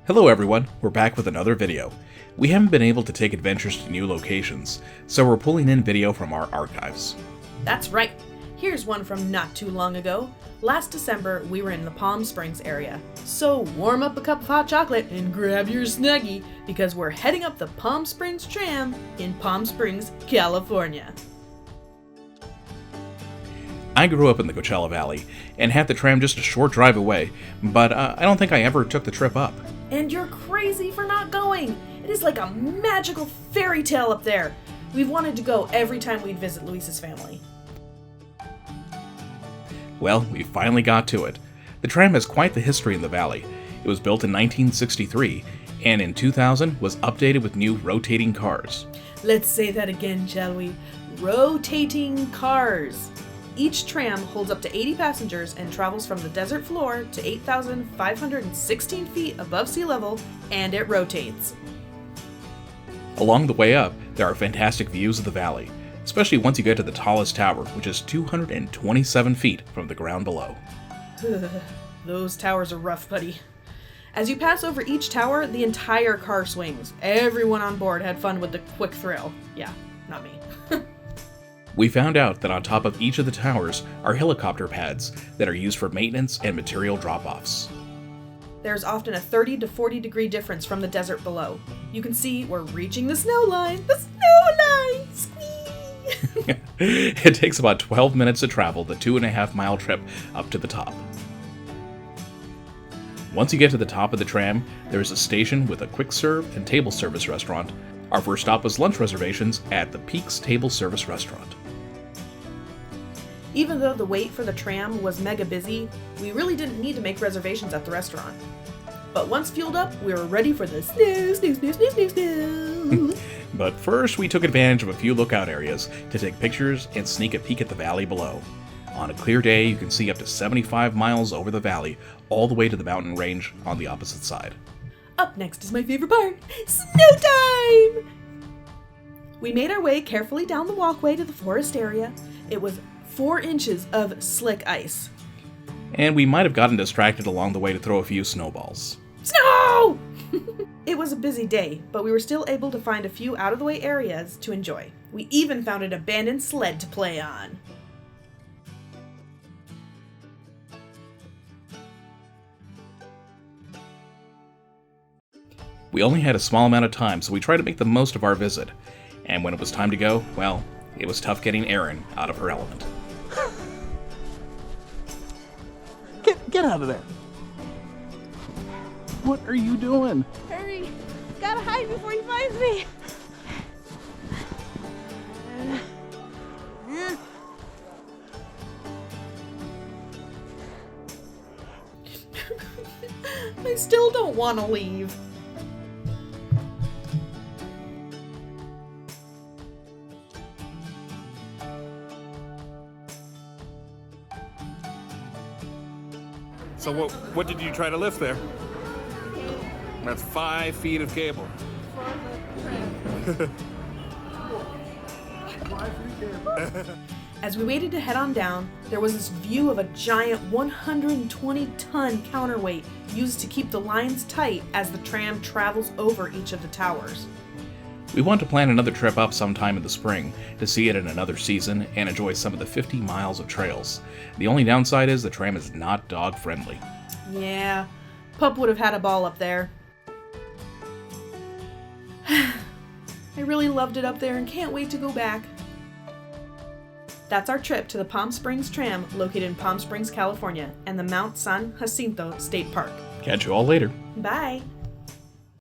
Hello everyone, we're back with another video. We haven't been able to take adventures to new locations, so we're pulling in video from our archives. That's right. Here's one from not too long ago. Last December, we were in the Palm Springs area. So warm up a cup of hot chocolate and grab your Snuggie, because we're heading up the Palm Springs Tram in Palm Springs, California. I grew up in the Coachella Valley, and had the tram just a short drive away, but I don't think I ever took the trip up. And you're crazy for not going! It is like a magical fairy tale up there. We've wanted to go every time we'd visit Luis's family. Well, we finally got to it. The tram has quite the history in the valley. It was built in 1963, and in 2000 was updated with new rotating cars. Let's say that again, shall we? Rotating cars. Each tram holds up to 80 passengers and travels from the desert floor to 8,516 feet above sea level, and it rotates. Along the way up, there are fantastic views of the valley, especially once you get to the tallest tower, which is 227 feet from the ground below. Those towers are rough, buddy. As you pass over each tower, the entire car swings. Everyone on board had fun with the quick thrill. Yeah, not me. We found out that on top of each of the towers are helicopter pads that are used for maintenance and material drop-offs. There's often a 30 to 40 degree difference from the desert below. You can see we're reaching the snow line. The snow line! Squee! It takes about 12 minutes to travel the 2.5-mile trip up to the top. Once you get to the top of the tram, there is a station with a quick serve and table service restaurant. Our first stop was lunch reservations at the Peaks Table Service Restaurant. Even though the wait for the tram was mega busy, we really didn't need to make reservations at the restaurant. But once fueled up, we were ready for the snow. But first, we took advantage of a few lookout areas to take pictures and sneak a peek at the valley below. On a clear day, you can see up to 75 miles over the valley, all the way to the mountain range on the opposite side. Up next is my favorite part, snow time! We made our way carefully down the walkway to the forest area. It was 4 inches of slick ice. And we might have gotten distracted along the way to throw a few snowballs. Snow! It was a busy day, but we were still able to find a few out-of-the-way areas to enjoy. We even found an abandoned sled to play on. We only had a small amount of time, so we tried to make the most of our visit. And when it was time to go, well, it was tough getting Erin out of her element. Get out of there. What are you doing? Hurry! Gotta hide before he finds me! I still don't want to leave. So what did you try to lift there? That's 5 feet of cable. As we waited to head on down, there was this view of a giant 120-ton counterweight used to keep the lines tight as the tram travels over each of the towers. We want to plan another trip up sometime in the spring to see it in another season and enjoy some of the 50 miles of trails. The only downside is the tram is not dog friendly. Yeah, Pup would have had a ball up there. I really loved it up there and can't wait to go back. That's our trip to the Palm Springs Tram located in Palm Springs, California, and the Mount San Jacinto State Park. Catch you all later. Bye!